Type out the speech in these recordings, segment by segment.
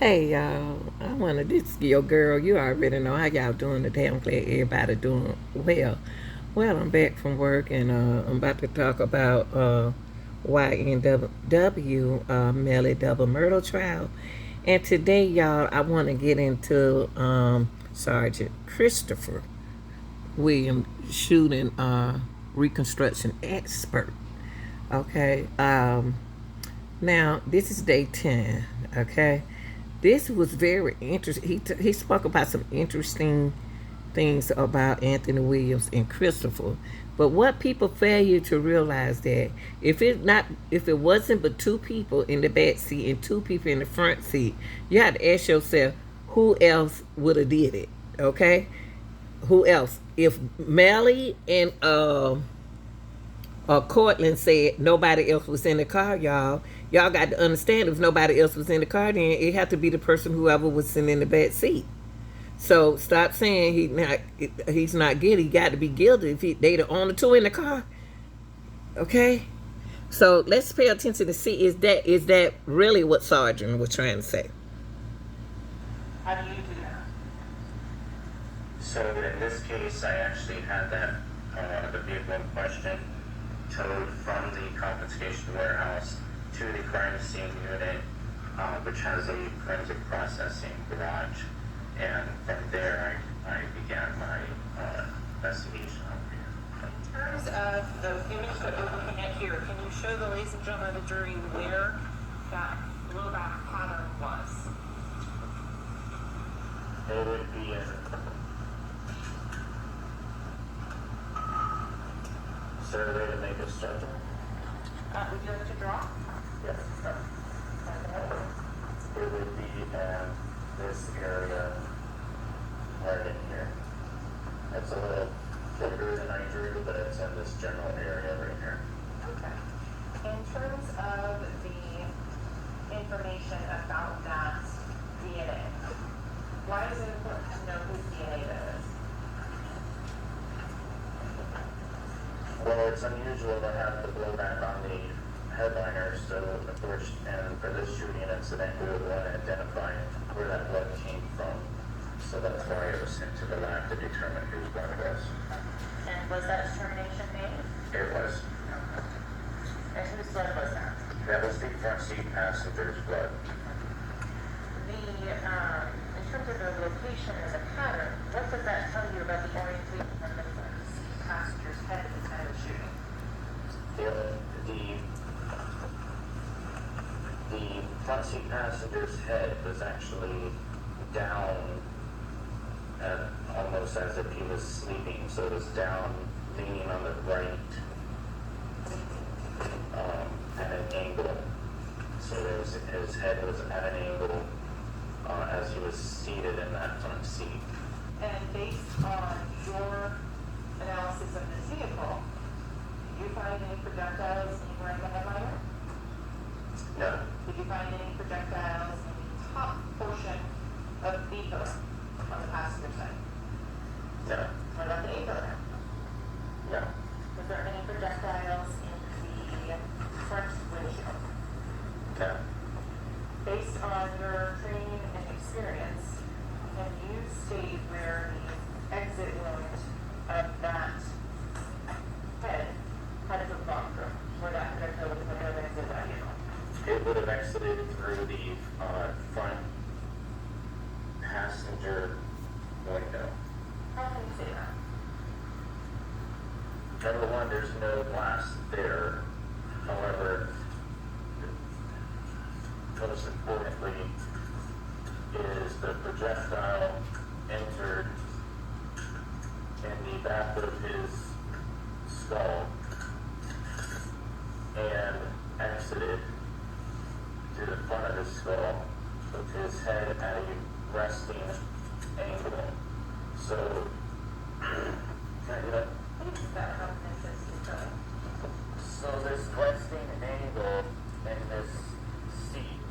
Hey y'all, I wanna this your girl. You already know how y'all doing today. I'm glad everybody doing well. Well, I'm back from work and I'm about to talk about YNW Melly Double Myrtle trial. And today, y'all, I want to get into Sergeant Christopher William shooting Reconstruction expert. Okay. Now this is day 10. Okay, this was very interesting. He spoke about some interesting things about Anthony Williams and Christopher. But what people fail to realize that if it wasn't but two people in the back seat and two people in the front seat, you have to ask yourself who else would have did it. Okay, who else? If Melly and Cortland said nobody else was in the car, y'all got to understand if nobody else was in the car, then it had to be the person whoever was sitting in the back seat. So stop saying he's not guilty. He got to be guilty if they the only two in the car. Okay. So let's pay attention to see is that really what Sergeant was trying to say? How do you do that? So in this case, I actually had the vehicle in question towed from the confiscation warehouse to the crime scene unit, which has a forensic processing garage. And from there, I began my investigation on here. In terms of the image that we're looking at here, can you show the ladies and gentlemen of the jury where that blowback pattern was? It would be in. Is there a way to make it stretch? Would you like to draw? Yes. It would be in this area right in here. It's a little thicker than I drew, but it's in this general area right here. Okay. In terms of the information about that DNA, why is it important to know whose DNA that is? Well, it's unusual to have the blowback on the headliner, so of course, and for this shooting incident, we would want to identify where that blood came from. So that's why it was sent to the lab to determine whose blood it was. And was that determination made? It was. And whose blood was that? That was the front seat passenger's blood. In terms of the location as a pattern, what does that tell you about the orientation of the front seat passenger's head at the time of shooting? The front seat passenger's head was actually down, almost as if he was sleeping. So it was down, leaning on the right at an angle. So his head was at an angle as he was seated in that front seat. And based on your analysis of this vehicle, did you find any projectiles anywhere in the headliner? No. Did you find any projectiles in the top portion of the vehicle on the passenger side? No. What about the A-pillar? No. Was there any projectiles in the front windshield? No. Based on your training and experience, can you state where the exit wound of that head had to have gone through? Where that projectile would have exited that vehicle? It would have exited through the front passenger window. How can you say that? Number one, there's no glass there. However, most importantly is the projectile entered in the back of his skull and exited to the front of his skull with his head at a resting angle. So, so this resting angle in this seat,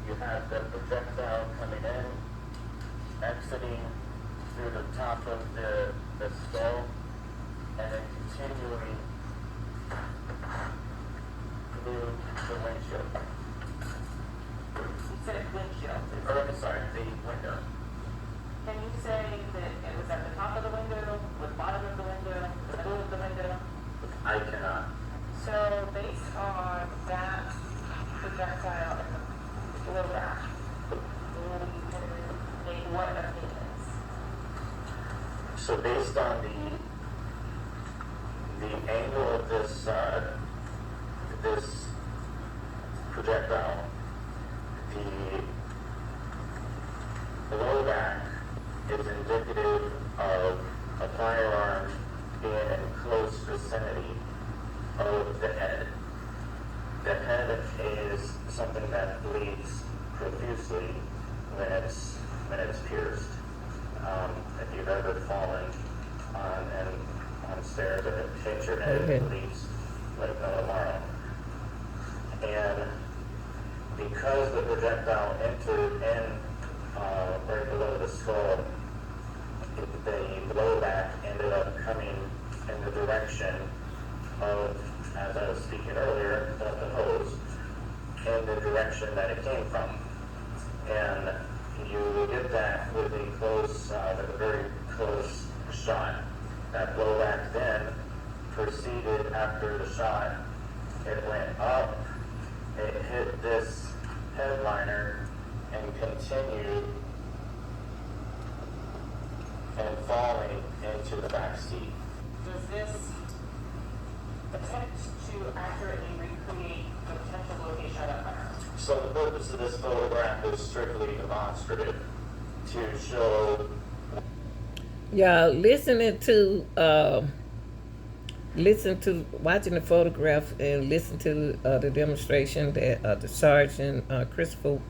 you have the projectile coming in, exiting through the top of the skull, and then continuing through the windshield. So based on that projectile and the blowback, you can make what opinions? So based on the angle of this projectile, the blowback is indicative of a firearm being in close vicinity of the head. The head is something that bleeds profusely when it's pierced. If you've ever fallen on stairs and hit your head, it bleeds like no tomorrow. And because the projectile entered in right below the skull, the blowback ended up coming in the direction of, as I was speaking earlier, of the hose, in the direction that it came from. And you get that with a very close shot. That blowback then proceeded after the shot. It went up, it hit this headliner, and continued and falling into the back seat. Does this attempt to accurately recreate the potential location of that fire? So the purpose of this photograph is strictly demonstrative to show. Y'all watching the photograph and listen to the demonstration that the Sergeant Christopher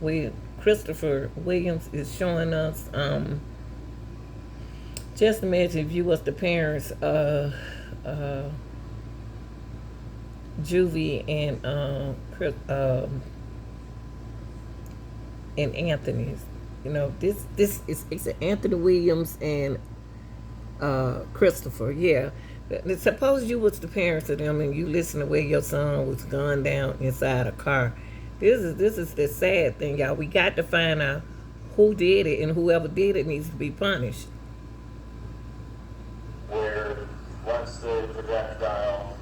Williams is showing us. Just imagine if you was the parents of Juvie and Anthony's. You know, this is it's Anthony Williams and Christopher. Yeah. Suppose you was the parents of them and you listen to where your son was gunned down inside a car. This is the sad thing, y'all. We got to find out who did it, and whoever did it needs to be punished. Where once the projectile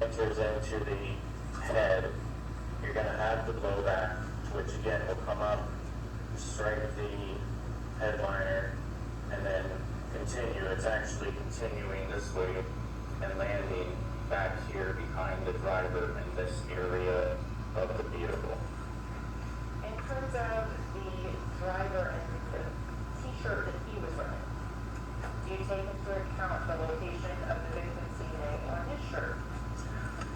enters into the head, you're going to have the blowback, which again will come up, strike the headliner, and then continue. It's actually continuing this way and landing back here behind the driver in this area of the vehicle. In terms of the driver and the t-shirt that he was wearing, do you take into account the location of the victim's DNA on his shirt?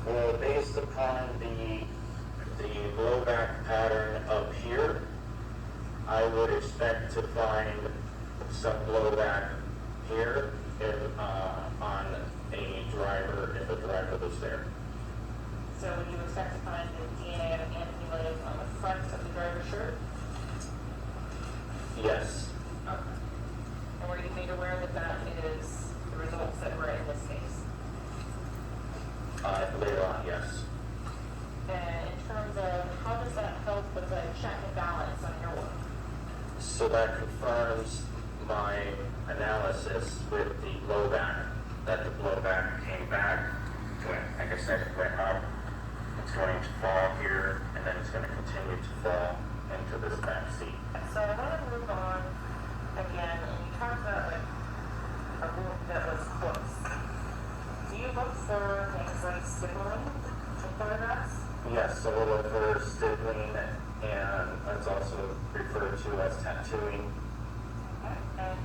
Well, based upon the blowback pattern up here, I would expect to find some blowback here on a driver, if a driver was there. So would you expect to find the DNA of Anthony Williams on the front of the driver's shirt? Yes. Okay. And were you made aware that that is the results that were in this case? Later on, yes. And in terms of how does that help with the check and balance on your work? So that confirms my analysis with the blowback, that the blowback came back, like I said, it went up, it's going to fall here, and then it's going to continue to fall into this back seat. So I want to move on again, and you talked about like a room that was close. Do you look for things like stippling in photographs? Yes, so we'll look for stippling, and that's also referred to as tattooing. Okay. And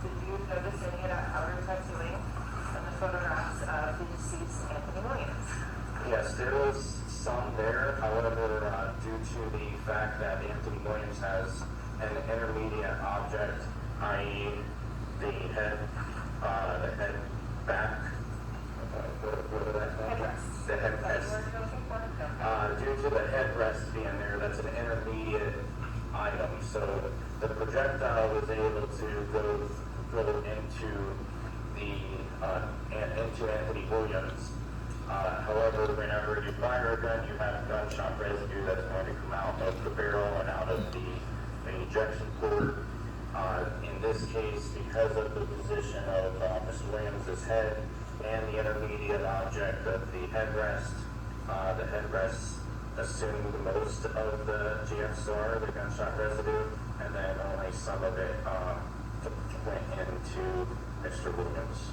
did you notice any of that outer tattooing in the photographs of the deceased Anthony Williams? Yes, there was some there. However, due to the fact that Anthony Williams has an intermediate object, i.e. the head back, what did I call it? The headrest. Due to the headrest being there, that's an intermediate item. So the projectile was able to go into into Anthony Williams. However, whenever you fire a gun, you have gunshot residue that's going to come out of the barrel and out of the ejection port. In this case, because of the position of Mr. Williams' head, and the intermediate object of the headrest. The headrest assumed most of the GSR, the gunshot residue, and then only some of it went into Mr. Williams.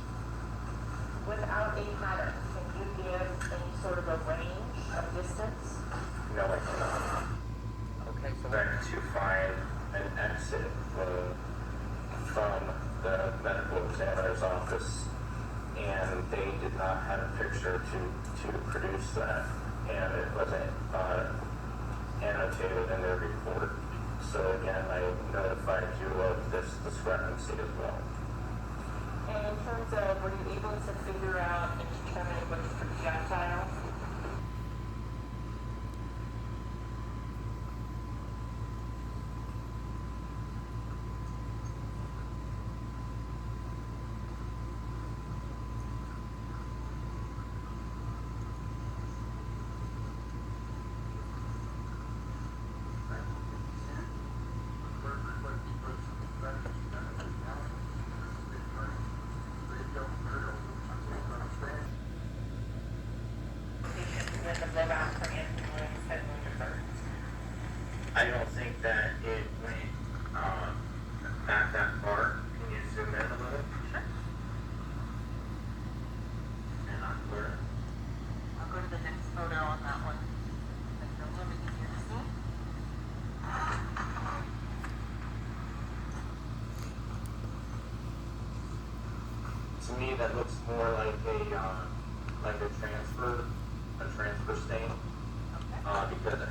Without a pattern, can you give any sort of a range of distance? No, I cannot. Okay, so Trying to find an exit from the medical examiner's office, and they did not have a picture to produce that, and it wasn't annotated in their report. So again, I notified you of this discrepancy as well. and in terms of, were you able to figure out and determine what was projectile? With the blowout for Anthony Williams' head wound occurred. I don't think that it went back that far. Can you zoom in a little? Sure. And I'm clear. I'll go to the next photo on that one. Make it a little bit easier to see. To me, that looks more like a transfer stain, Okay. because it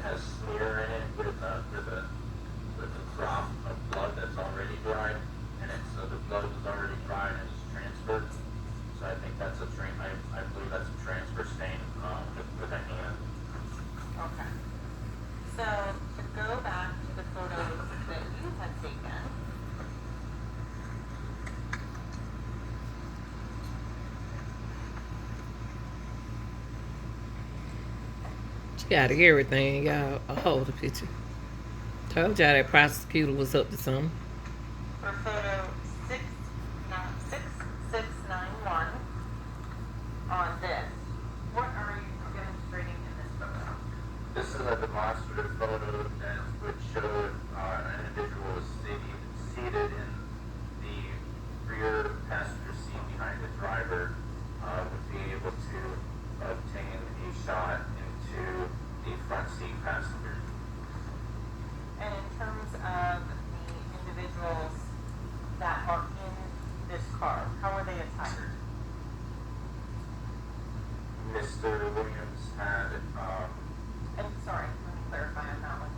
has smear in it with a drop of blood that's already dried, and so the blood was already dried and it's transferred. So I think that's I believe that's a transfer stain with a hand. Okay. So to go back to the photos that you had taken, She got everything, y'all. I'll hold the picture. Told y'all that prosecutor was up to something. for photo 6691 on this, what are you demonstrating in this photo? This is a demonstrative photo that would show an individual seated in the rear passenger seat behind the driver, would be able to obtain a shot into the front seat passenger. And in terms of the individuals that are in this car, how are they attired? Mr. Williams had, And sorry, let me clarify on that one.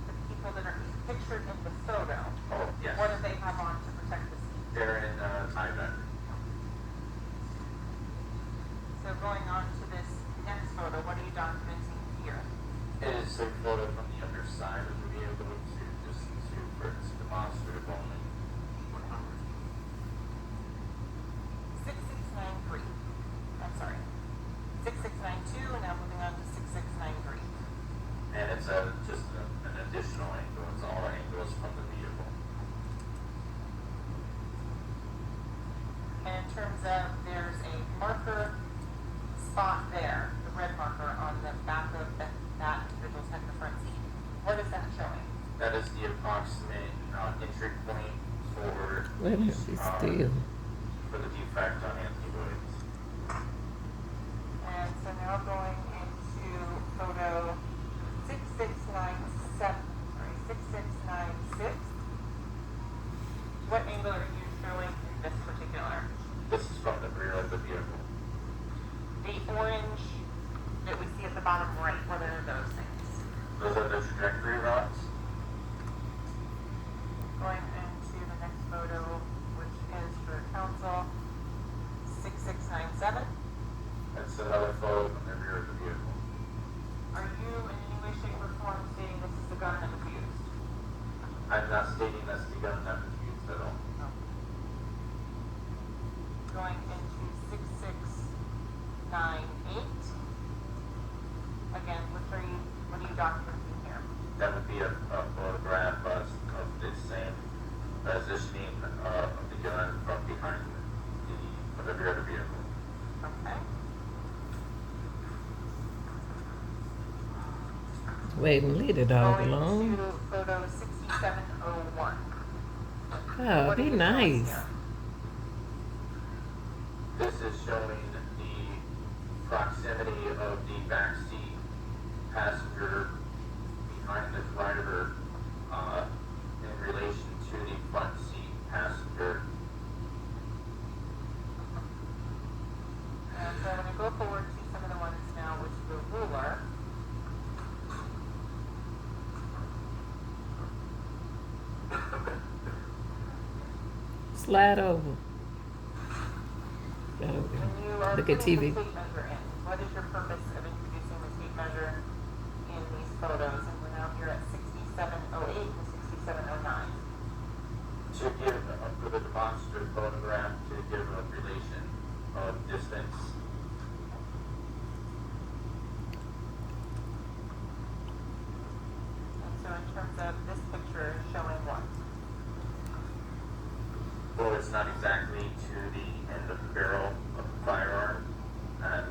The people that are pictured in the photo, oh yes, what do they have on to protect the seat? they're in tie back. So going on to this next photo, what are you documenting here? It is a photo from the underside of the vehicle for its demonstrative only. 6693. I'm sorry. 6692, and now moving on to 6693. And it's just an additional angle. It's all angles from the vehicle. And in terms of, there's a marker spot there, the red marker on the back of that individual's head in the front seat. What is that showing? That is the approximate entry point for Let me be still. for the defect on Anthony Williams. And so now going into photo 6696. What angle are you showing in this particular? This is from the rear of the vehicle. The orange that we see at the bottom right, what are those things? Those are the trajectory rods. Going into the next photo, which is for council, 6697. That's another photo from the rear of the vehicle. Are you in any way, shape, or form stating this is the gun that was used? I'm not stating that's the gun that was used at all. No. Going into 6698. Again, what are you documenting here? That would be a photograph of the same positioning of the gun from behind the the rear of the vehicle. Okay. Wait and leave the dog Going alone. to photo 6701. Oh, What are be you showing nice. here? This is showing the proximity of the back seat passenger behind the driver in relation to the front seat passenger. And so I'm going to go forward to some of the ones now with the ruler. Slide over. Slide over. When you are Look at putting TV. the tape measure in, what is your purpose of introducing the tape measure in these photos? And we're now here at 6708 and 6709. To give, for the demonstrative photograph, to give a relation of distance. And so in terms of this picture showing what? Well, it's not exactly to the end of the barrel of the firearm, and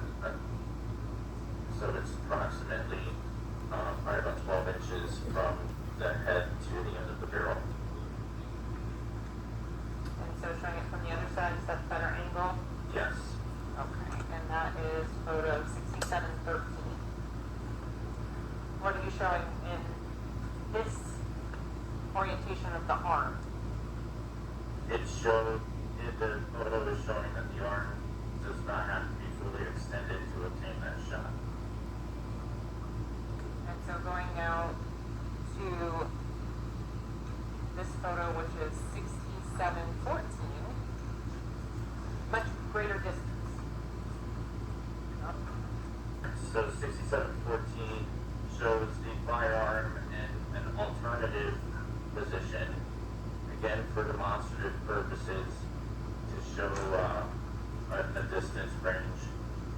so it's approximately probably about 12 inches from the head to the end of the barrel. And so showing it from the other side, is that better angle? Yes. Okay, and that is photo 6713. What are you showing in this orientation of the arm? It showed, the photo is showing that the arm does not have to be fully extended to obtain that shot. And so going now to this photo, which is 6714, much greater distance. So 6714 shows the firearm in an alternative position, again for demonstrative purposes, to show a distance range,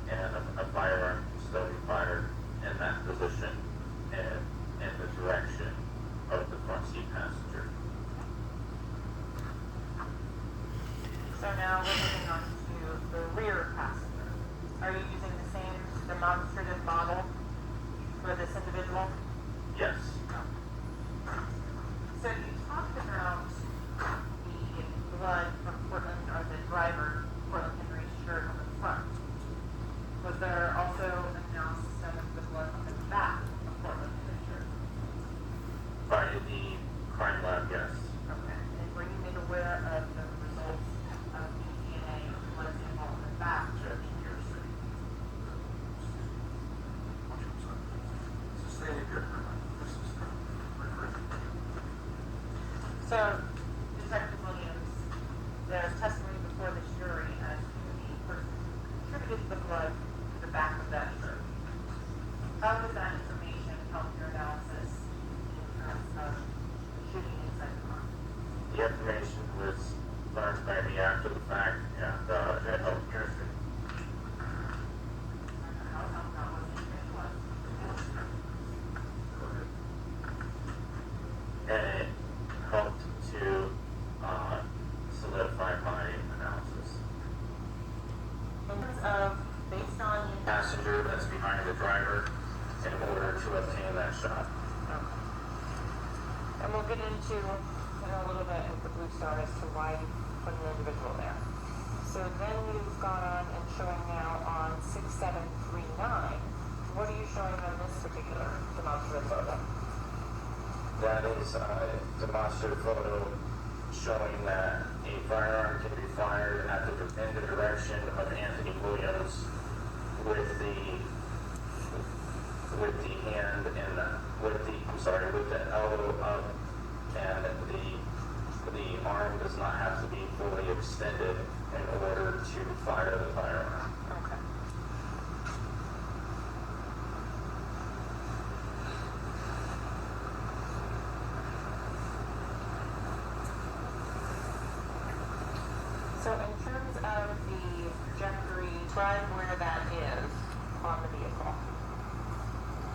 and a firearm can still be fired in that position and in the direction of the front seat passenger. So now we're moving on to the rear passenger. Are you using the same demonstrative model for this individual? Yes. So you talked about the blood from Portland, or the driver, Portland Henry's shirt on the front. Was there also analysis done of the blood on the back of Portland Henry's shirt? By the crime lab, yes. Okay. And were you made aware of the results of the DNA blood sample on the back of your shirt? So, Detective Williams, there's testimony before the jury as to the person who contributed the blood to the back of that shirt. How does that information help your analysis in terms of the shooting inside the car? The information was learned by me after the fact, and it helped Kirsten. How that was the information was? And it helped to solidify my analysis. In terms of, based on the Passenger that's behind the driver in order to obtain that shot. And we'll get into in a little bit with the Blue Star as to why you put an individual there. So then you've gone on and showing now on 6739. What are you showing on this particular demonstrative photo? That is a demonstrative photo showing that a firearm can be fired in the direction of Anthony Williams with the hand and with the elbow up, and the arm does not have to be fully extended in order to fire the firearm. Okay. So in terms of the trajectory, describe where that is on the vehicle.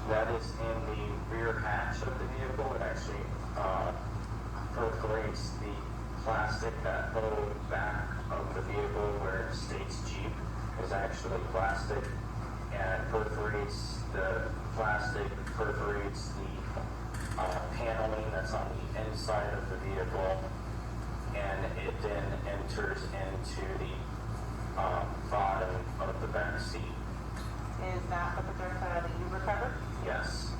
That is in the rear hatch of the vehicle. It actually perforates the plastic that holds back of the vehicle, where it states Jeep, is actually plastic, and perforates the plastic, perforates the paneling that's on the inside of the vehicle, and it then enters into the bottom of the back seat. Is that the projectile that you recovered? Yes.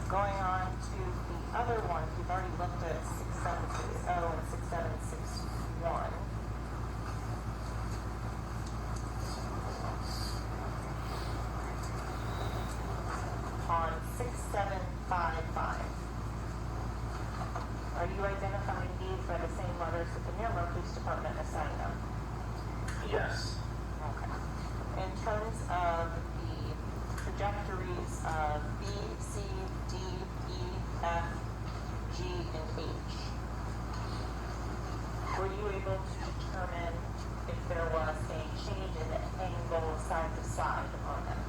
Going on to the other ones, we've already looked at 6760 and 6761. On 6755, are you identifying these by the same letters that the Miramar Police Department assigned them? Yes. Okay. In terms of the trajectories of B, C, D, E, F, G, and H, were you able to determine if there was a change in the angle side to side on them?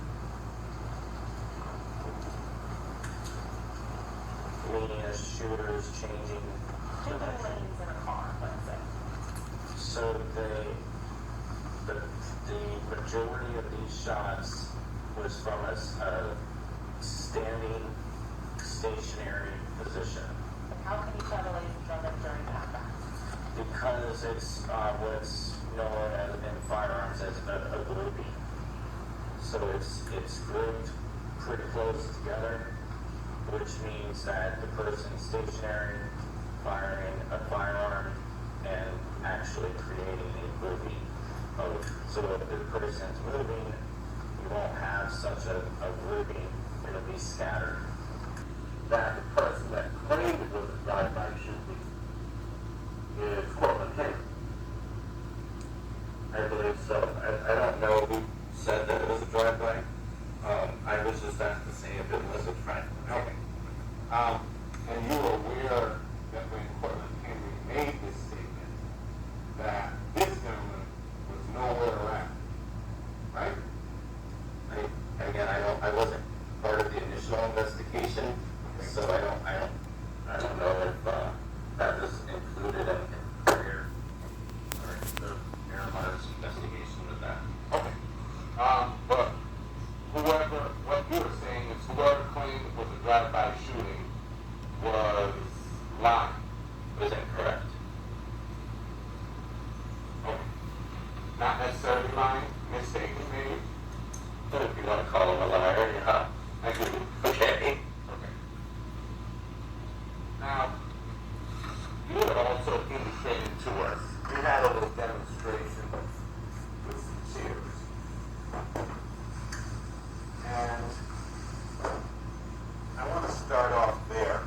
Meaning a shooter is changing Changing direction. lanes in a car, let's say. So the majority of these shots was from a standing, stationary position. And how can you tell the ladies and gentlemen during that fact? Because it's what's known as in firearms as a grouping. So it's grouped pretty close together, which means that the person's stationary, firing a firearm, and actually creating a grouping. So if the person's moving, you won't have such a grouping. It'll be scattered. That the person that claimed it was a drive-by shooting is Cortland Henry. I believe so. I don't know who said that it was a drive-by. I was just asked to see if it was a drive-by. Okay. And you were aware that when Cortland Henry made this statement, that this gentleman was nowhere around, right? I wasn't part of the initial investigation, so I don't know if that was included in the Miramar's investigation with that. Okay. But what you were saying is whoever claimed it was a drive-by shooting was lying. Was incorrect. Okay. Not necessarily lying, mistaken maybe? But if you want to call him a liar, yeah. I do. Okay. Okay. Now, you had also indicated to us, you had a little demonstration with some chairs. And I want to start off there.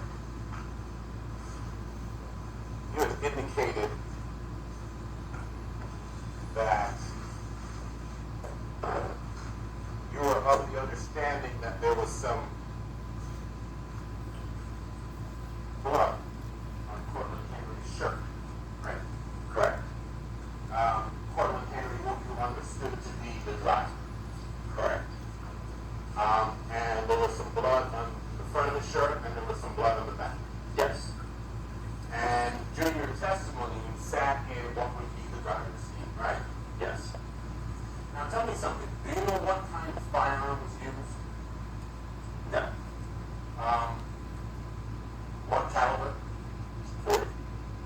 You had indicated that you were of the understanding that there was some blood on Cortland Henry's shirt, right? Correct. Cortland Henry, who you understood to be the driver. Correct. And there was some blood on the front of the shirt, and there was some blood on the back. Yes. And during your testimony, you sat in what would be the driver's seat, right? Yes. Now tell me something. Do you know what kind of firearm was used? No. What caliber? 40.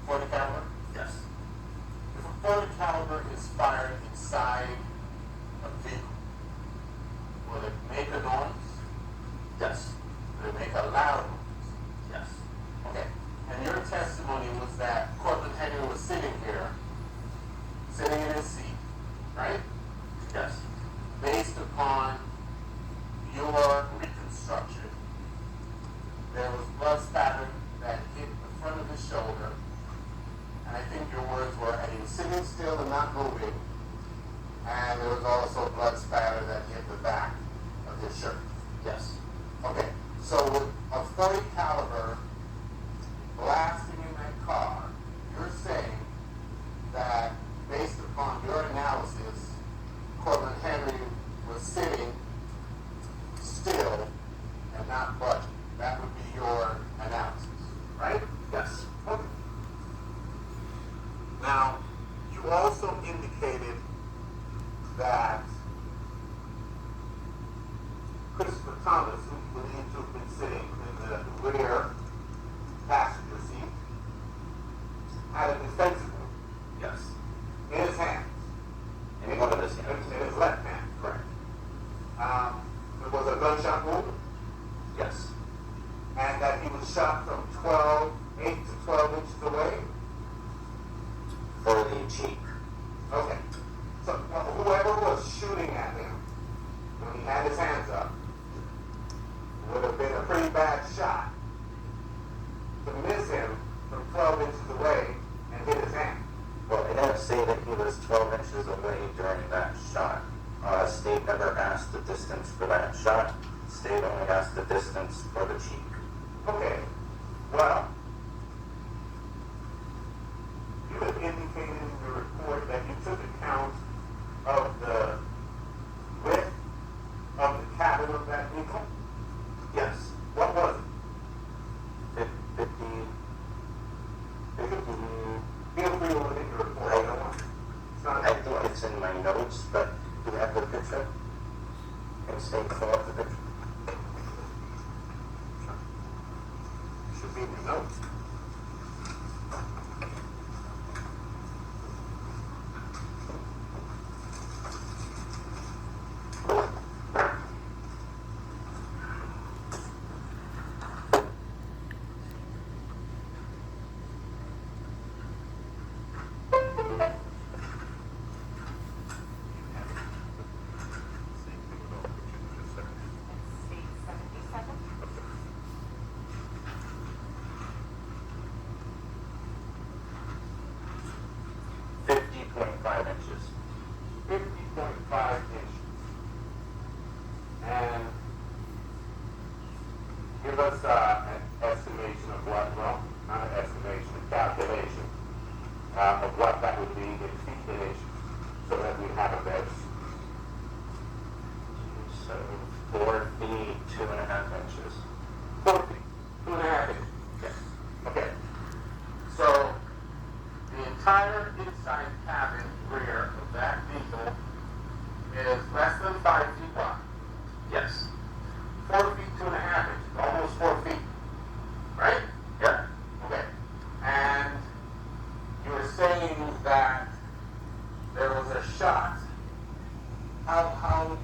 40 caliber? Yes. If a 40 caliber is fired inside a vehicle, will it make a noise? Yes. Will it make a loud noise? Yes. Okay. And your testimony was that Cortland Henry was sitting here, sitting in his seat, right? Yes. Based upon your reconstruction, there was blood spatter that hit the front of his shoulder, and I think your words were, and he was sitting still and not moving, and there was also blood spatter that hit the back of his shirt. Yes. Okay, so with a 40 caliber blasting in that car, you're saying that based upon your analysis, Cortland Henry was sitting still and not budging. That would be your analysis, right? Yes. Okay. Now, you also that Christopher Thomas, who believed to have been sitting in the rear passenger seat, had a defensive wound Yes. in his hands. In one of his hands. In his left hand. Correct. It was a gunshot wound, Yes. and that he was shot from 8 to 12 inches away. For the cheek. Okay. So whoever was shooting at him when he had his hands up would have been a pretty bad shot to miss him from 12 inches away and hit his hand. Well, they didn't say that he was 12 inches away during that shot. State never asked the distance for that shot. State only asked the distance for the cheek. Okay. Well, you had indicated in your report that you took account of the width of the cabin of that vehicle. Yes. What was it? 50. Feel free to look at your report. I don't want. It's not. I think it's in my notes, but do you have the picture? Can State pull up the picture? Should be in your notes. State 77. 50.5 inches. 50.5 inches. And give us an estimation of what, well, not an estimation, a calculation of what that would be in feet and inches, so that we have a base. So 4 feet, 2.5 inches. 4 feet, 2.5 inches. Yes. Okay. So the entire inside cabin rear of that vehicle is less than 5 feet wide. Yes. 4 feet, 2.5 inches, almost 4 feet. Right? Yeah. Okay. And you were saying that there was a shot. How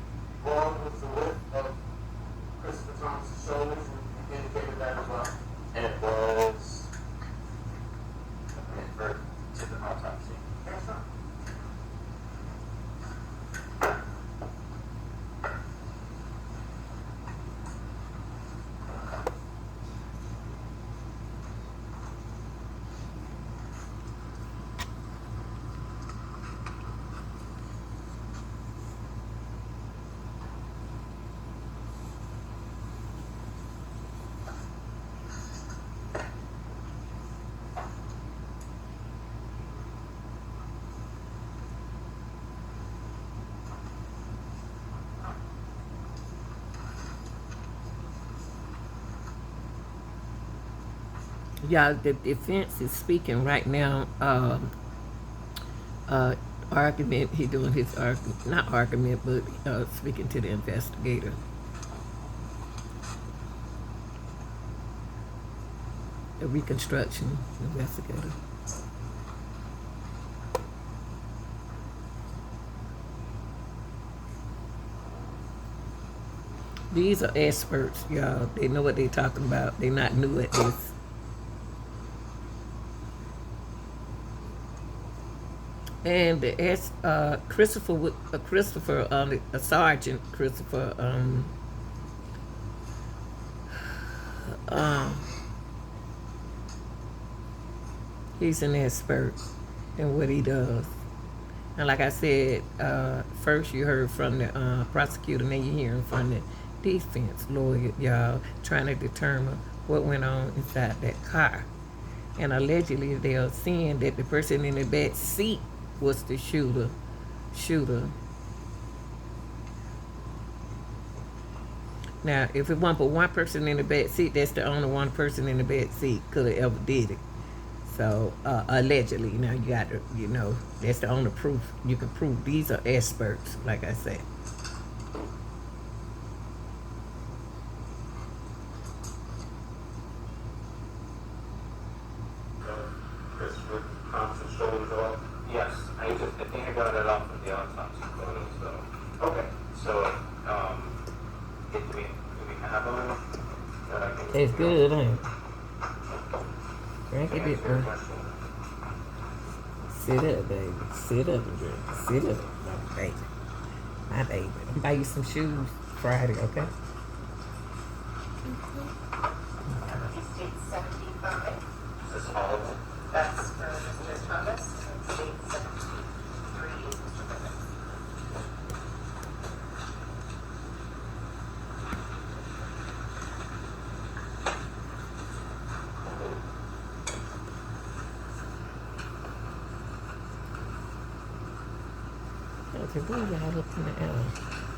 long was the width of Christopher Thomas' shoulders? You indicated that as well. It was. For to the autopsy. Yes, sir. Y'all, the defense is speaking right now. Argument. He doing his argument, not argument, but speaking to the investigator. The Reconstruction investigator. These are experts, y'all. They know what they're talking about. They're not new at this. And the Christopher, Sergeant Christopher, he's an expert in what he does. And like I said, first you heard from the prosecutor, then you're hearing from the defense lawyer, y'all, trying to determine what went on inside that car. And allegedly they are saying that the person in the back seat was the shooter. Now, if it wasn't for one person in the back seat, that's the only one person in the back seat could have ever did it. So allegedly, now you got to, that's the only proof you can prove. These are experts, like I said. Christopher Thompson's shoulders off? Yes, I think I got it off of the autopsy photos though. Okay. So, do we have one that I can? It's good, ain't it? Drink it, Answer your question. sit up, baby. Sit up and drink. Sit up, my baby. My baby. I'm gonna buy you some shoes Friday, okay? State 75. Is this all of them? That's for Mr. Thomas. State 73 is Mr. Bennett. Okay, where y'all up in the air?